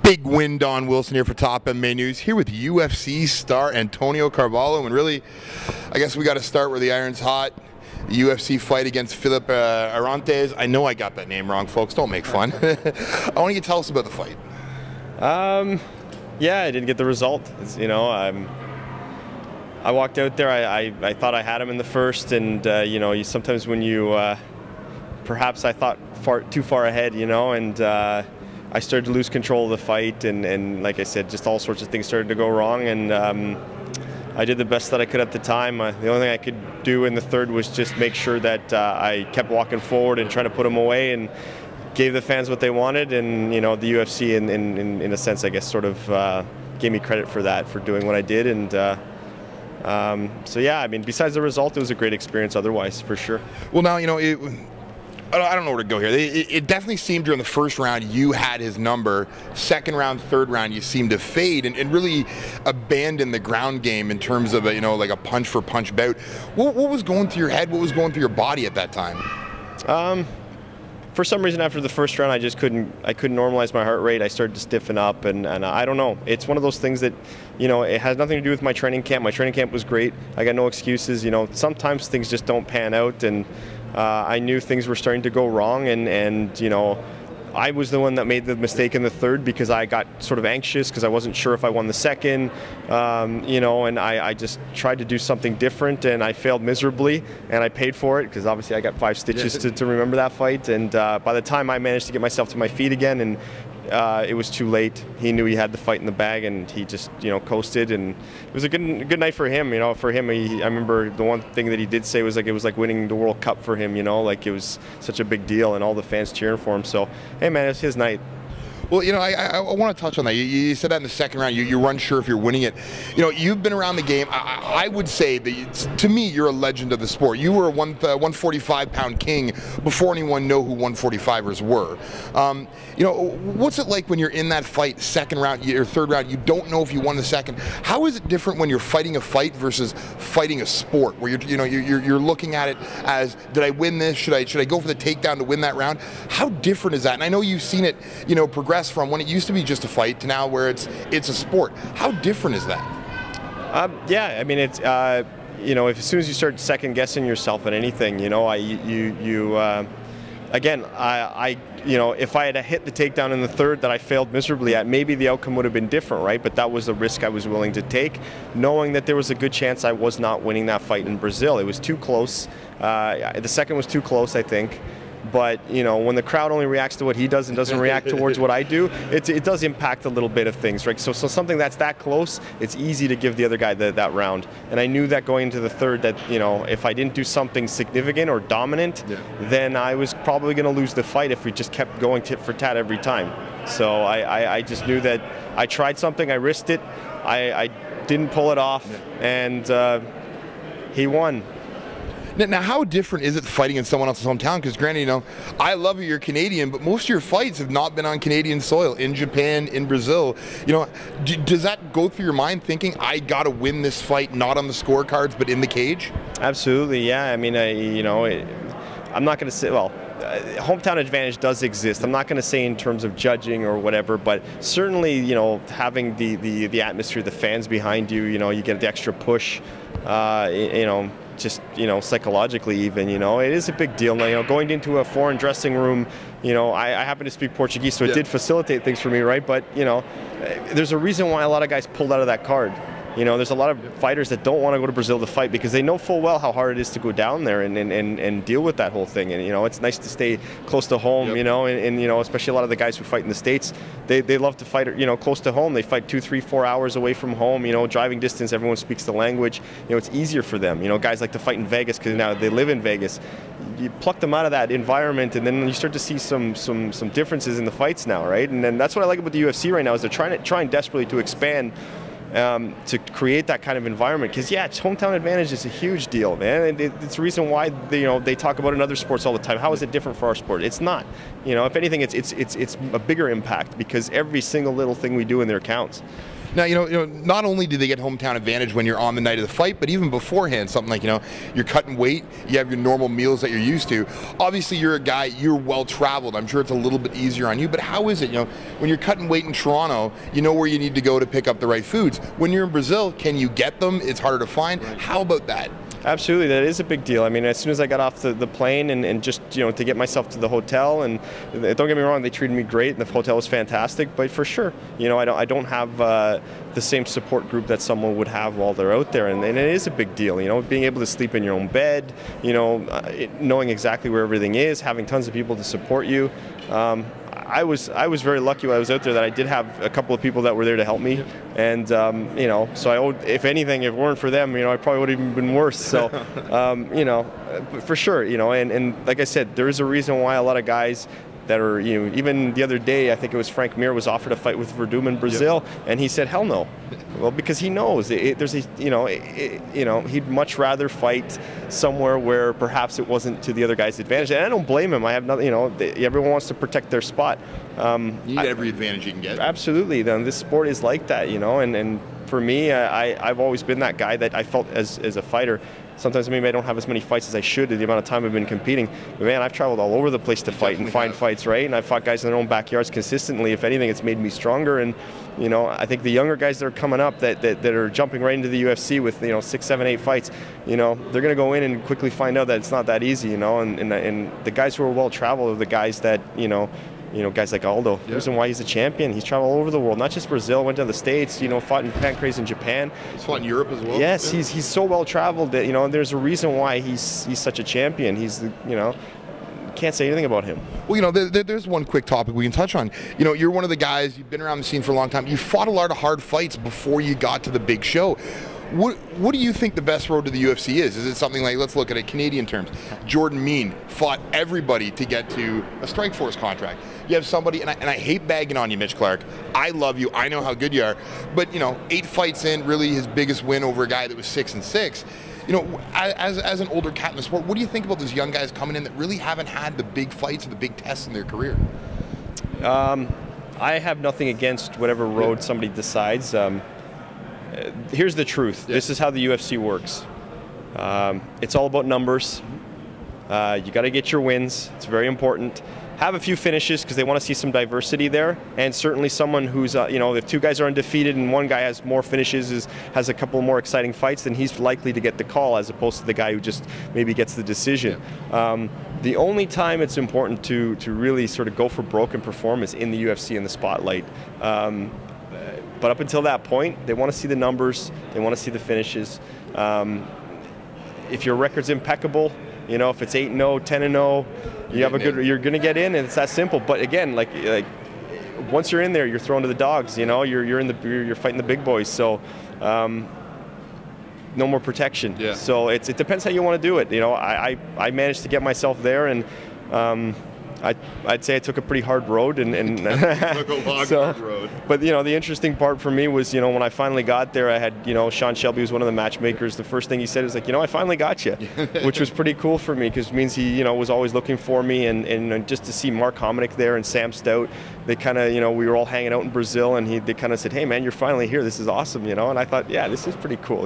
Big win, Don Wilson here for Top MMA News, here with UFC star Antonio Carvalho. And really, I guess we got to start where the iron's hot. The UFC fight against Philip Arantes. I know I got that name wrong, folks. Don't make fun. I want you to tell us about the fight. Yeah, I didn't get the result. I walked out there. I thought I had him in the first, and sometimes when you perhaps I thought too far ahead, and I started to lose control of the fight, and like I said, just all sorts of things started to go wrong, and I did the best that I could at the time. The only thing I could do in the third was just make sure that I kept walking forward and trying to put him away, and gave the fans what they wanted, and the UFC in a sense, I guess, sort of gave me credit for that, for doing what I did, and so yeah, I mean, besides the result, it was a great experience otherwise, for sure. Well, now, I don't know where to go here. It definitely seemed during the first round you had his number. Second round, third round, you seemed to fade and really abandon the ground game in terms of like a punch for punch bout. What was going through your head? What was going through your body at that time? For some reason, after the first round, I couldn't normalize my heart rate. I started to stiffen up, and I don't know. It's one of those things that, it has nothing to do with my training camp. My training camp was great. I got no excuses. Sometimes things just don't pan out, and I knew things were starting to go wrong, and I was the one that made the mistake in the third because I got sort of anxious because I wasn't sure if I won the second, and I just tried to do something different, and I failed miserably, and I paid for it because obviously I got 5 stitches to remember that fight, and by the time I managed to get myself to my feet again, and it was too late. He knew he had the fight in the bag, and he just coasted, and it was a good night for him. For him, I remember the one thing that he did say was it was like winning the World Cup for him. Like it was such a big deal, and all the fans cheering for him. So hey, man, it's his night. Well, I want to touch on that. You said that in the second round, you weren't sure if you're winning it. You've been around the game. I would say that, to me, you're a legend of the sport. You were a 145-pound king before anyone knew who 145ers were. What's it like when you're in that fight, second round or third round, you don't know if you won the second? How is it different when you're fighting a fight versus fighting a sport, where you're looking at it as, did I win this? Should I go for the takedown to win that round? How different is that? And I know you've seen it, progress from when it used to be just a fight to now where it's a sport. How different is that? Yeah, I mean, it's as soon as you start second guessing yourself at anything, again, if I had hit the takedown in the third that I failed miserably at, maybe the outcome would have been different, right? But that was the risk I was willing to take, knowing that there was a good chance I was not winning that fight in Brazil. It was too close. The second was too close, I think. But when the crowd only reacts to what he does and doesn't react towards what I do, it does impact a little bit of things, right? So something that's that close, it's easy to give the other guy that round. And I knew that going into the third that if I didn't do something significant or dominant, then I was probably going to lose the fight if we just kept going tit for tat every time. So I just knew that I tried something, I risked it, I didn't pull it off, and he won. Now, how different is it fighting in someone else's hometown? Because granted, I love you're Canadian, but most of your fights have not been on Canadian soil, in Japan, in Brazil. Does that go through your mind, thinking, I got to win this fight, not on the scorecards, but in the cage? Absolutely, yeah. I mean, I'm not going to say, hometown advantage does exist. I'm not going to say in terms of judging or whatever, but certainly, having the atmosphere, the fans behind you, you get the extra push, just psychologically even, it is a big deal now. Going into a foreign dressing room, I happen to speak Portuguese, so it did facilitate things for me, right? But there's a reason why a lot of guys pulled out of that card. There's a lot of fighters that don't want to go to Brazil to fight because they know full well how hard it is to go down there and deal with that whole thing. And it's nice to stay close to home. And especially a lot of the guys who fight in the States, they love to fight close to home. They fight 2, 3, 4 hours away from home. Driving distance, everyone speaks the language. It's easier for them. Guys like to fight in Vegas because now they live in Vegas. You pluck them out of that environment, and then you start to see some differences in the fights now, right? And then that's what I like about the UFC right now is they're trying desperately to expand. To create that kind of environment, because it's hometown advantage is a huge deal, man. It's the reason why they talk about it in other sports all the time. How is it different for our sport? It's not. If anything, it's a bigger impact because every single little thing we do in there counts. Now, not only do they get hometown advantage when you're on the night of the fight, but even beforehand, something like, you're cutting weight, you have your normal meals that you're used to. Obviously, you're a guy, you're well-traveled. I'm sure it's a little bit easier on you, but how is it, when you're cutting weight in Toronto, you know where you need to go to pick up the right foods. When you're in Brazil, can you get them? It's harder to find. Right. How about that? Absolutely, that is a big deal. I mean, as soon as I got off the plane and just, to get myself to the hotel, and don't get me wrong, they treated me great, and the hotel was fantastic, but for sure, I don't have the same support group that someone would have while they're out there, and it is a big deal, being able to sleep in your own bed, knowing exactly where everything is, having tons of people to support you. I was very lucky when I was out there that I did have a couple of people that were there to help me, and so if anything, if it weren't for them, I probably would have even been worse. So, for sure, and like I said, there is a reason why a lot of guys that are, even the other day, I think it was Frank Mir was offered a fight with Verdum in Brazil, and he said, hell no. Well, because he knows he'd much rather fight somewhere where perhaps it wasn't to the other guy's advantage. And I don't blame him. I have nothing, everyone wants to protect their spot. You need every advantage you can get. Absolutely. Then this sport is like that, and for me, I've always been that guy that I felt as a fighter. Sometimes maybe I don't have as many fights as I should in the amount of time I've been competing. But man, I've traveled all over the place to fight and find fights, right? And I've fought guys in their own backyards consistently. If anything, it's made me stronger. And I think the younger guys that are coming up that are jumping right into the UFC with 6, 7, 8 fights, they're going to go in and quickly find out that it's not that easy, And the guys who are well traveled are the guys that guys like Aldo. The reason why he's a champion, he's traveled all over the world, not just Brazil, went to the States, fought in Pancrase in Japan. He's fought in Europe as well. Yes, he's so well traveled that, there's a reason why he's such a champion. He's, can't say anything about him. Well, there's one quick topic we can touch on. You're one of the guys, you've been around the scene for a long time. You fought a lot of hard fights before you got to the big show. What do you think the best road to the UFC is? Is it something like, let's look at it Canadian terms, Jordan Mean fought everybody to get to a Strikeforce contract. You have somebody, and I hate bagging on you, Mitch Clark. I love you. I know how good you are. But, 8 fights in, really his biggest win over a guy that was 6-6. As an older cat in the sport, what do you think about those young guys coming in that really haven't had the big fights or the big tests in their career? I have nothing against whatever road somebody decides. Here's the truth. Yeah. This is how the UFC works. It's all about numbers. You got to get your wins. It's very important. Have a few finishes because they want to see some diversity there. And certainly someone who's, if 2 guys are undefeated and one guy has more finishes, has a couple more exciting fights, then he's likely to get the call as opposed to the guy who just maybe gets the decision. Yeah. The only time it's important to really sort of go for broke and perform is in the UFC in the spotlight. But up until that point, they want to see the numbers, they want to see the finishes. If your record's impeccable, if it's 8-0, 10-0, you're going to get in, and it's that simple. But again, like once you're in there, you're thrown to the dogs. You're fighting the big boys. So no more protection. Yeah. So it depends how you want to do it. I managed to get myself there, and I'd say I took a pretty hard road, and took a long hard road. But the interesting part for me was when I finally got there, I had Sean Shelby was one of the matchmakers. The first thing he said was like, I finally got you, which was pretty cool for me because it means he was always looking for me, and just to see Mark Hominick there and Sam Stout, they kind of we were all hanging out in Brazil, and they kind of said, hey man, you're finally here. This is awesome, and I thought, yeah, this is pretty cool,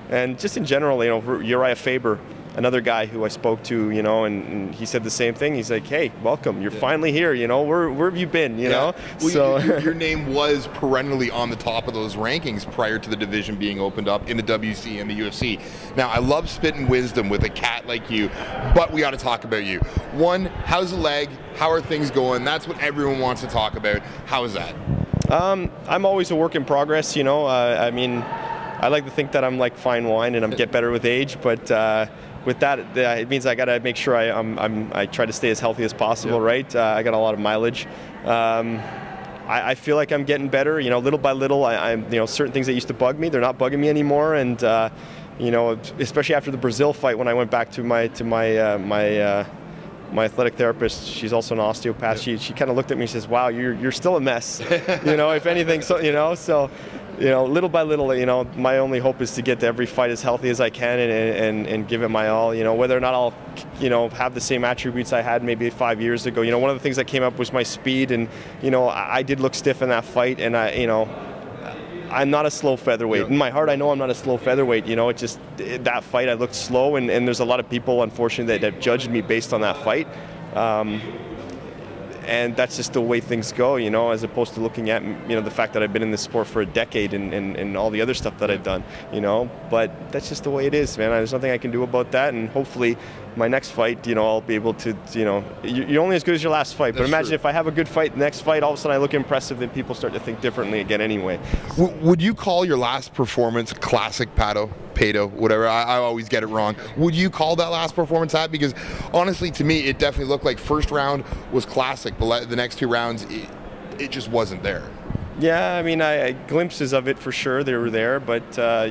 and just in general, Uriah Faber, another guy who I spoke to, and he said the same thing. He's like, hey, welcome. You're finally here. Where have you been, Well, so your name was perennially on the top of those rankings prior to the division being opened up in the WC and the UFC. Now, I love spitting wisdom with a cat like you, but we got to talk about you. One, how's the leg? How are things going? That's what everyone wants to talk about. How is that? I'm always a work in progress, I mean, I like to think that I'm like fine wine and I'm get better with age, but with that, it means I got to make sure I try to stay as healthy as possible, yeah. Right? I got a lot of mileage. I feel like I'm getting better. Little by little, I'm certain things that used to bug me, they're not bugging me anymore. And especially after the Brazil fight, when I went back to my athletic therapist, she's also an osteopath. Yeah. She kind of looked at me and says, "Wow, you're still a mess." If anything, so. Little by little, my only hope is to get to every fight as healthy as I can and give it my all. Whether or not I'll, have the same attributes I had maybe 5 years ago. One of the things that came up was my speed, and I did look stiff in that fight, and I'm not a slow featherweight. In my heart, I know I'm not a slow featherweight. You know, it just that fight I looked slow, and there's a lot of people, unfortunately, that have judged me based on that fight. And that's just the way things go, you know, as opposed to looking at, you know, the fact that I've been in this sport for a decade and all the other stuff that I've done, you know. But that's just the way it is, man. There's nothing I can do about that, and hopefully my next fight, you know, I'll be able to, you know, you're only as good as your last fight. But imagine if I have a good fight, next fight, all of a sudden I look impressive, then people start to think differently again anyway. Would you call your last performance classic, Pato, whatever? I always get it wrong. Would you call that last performance that? Because honestly, to me, it definitely looked like first round was classic, but the next 2 rounds, it just wasn't there. Yeah, I mean, I glimpses of it for sure. They were there, but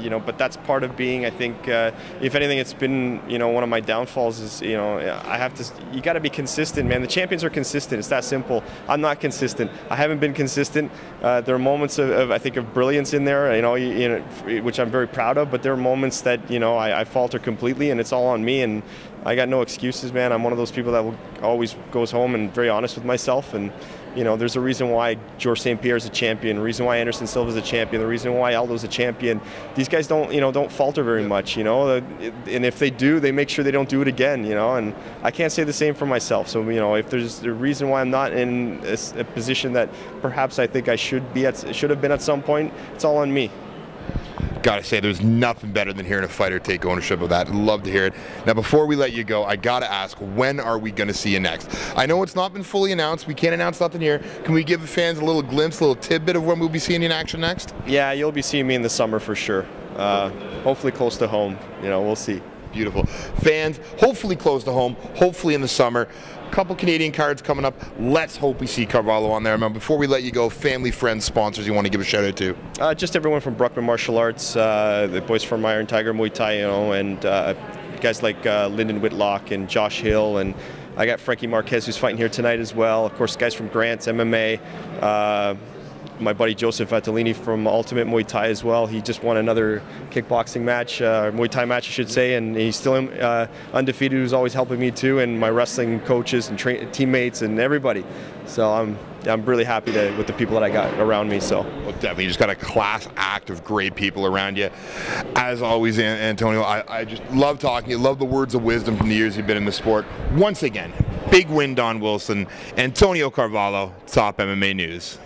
you know, but that's part of being. I think, if anything, it's been, you know, one of my downfalls is, you know, I have to. You got to be consistent, man. The champions are consistent. It's that simple. I'm not consistent. I haven't been consistent. There are moments of I think of brilliance in there, you know, which I'm very proud of. But there are moments that, you know, I falter completely, and it's all on me. And I got no excuses, man. I'm one of those people that always goes home and very honest with myself. And you know, there's a reason why George St. Pierre is a champion, the reason why Anderson Silva is a champion, the reason why Aldo's a champion. These guys don't falter very much, you know, and if they do, they make sure they don't do it again, you know, and I can't say the same for myself. So, you know, if there's a reason why I'm not in a position that perhaps I think I should have been at some point, it's all on me. Gotta say, there's nothing better than hearing a fighter take ownership of that. Love to hear it. Now, before we let you go, I gotta ask, when are we gonna see you next? I know it's not been fully announced. We can't announce nothing here. Can we give the fans a little glimpse, a little tidbit of when we'll be seeing you in action next? Yeah, you'll be seeing me in the summer for sure. Hopefully close to home. You know, we'll see. Beautiful. Fans, hopefully close to home, hopefully in the summer. Couple Canadian cards coming up. Let's hope we see Carvalho on there. Now, before we let you go, family, friends, sponsors you want to give a shout out to? Just everyone from Bruckman Martial Arts, the boys from Iron Tiger Muay Thai, you know, and guys like Lyndon Whitlock and Josh Hill, and I got Frankie Marquez who's fighting here tonight as well. Of course, guys from Grant's MMA. My buddy Joseph Attolini from Ultimate Muay Thai as well. He just won another kickboxing match, Muay Thai match I should say, and he's still undefeated, who's always helping me too, and my wrestling coaches and teammates and everybody. So I'm really happy with the people that I got around me. So well, definitely, you just got a class act of great people around you. As always, Antonio, I just love talking to you, love the words of wisdom from the years you've been in the sport. Once again, big win, Don Wilson. Antonio Carvalho, Top MMA News.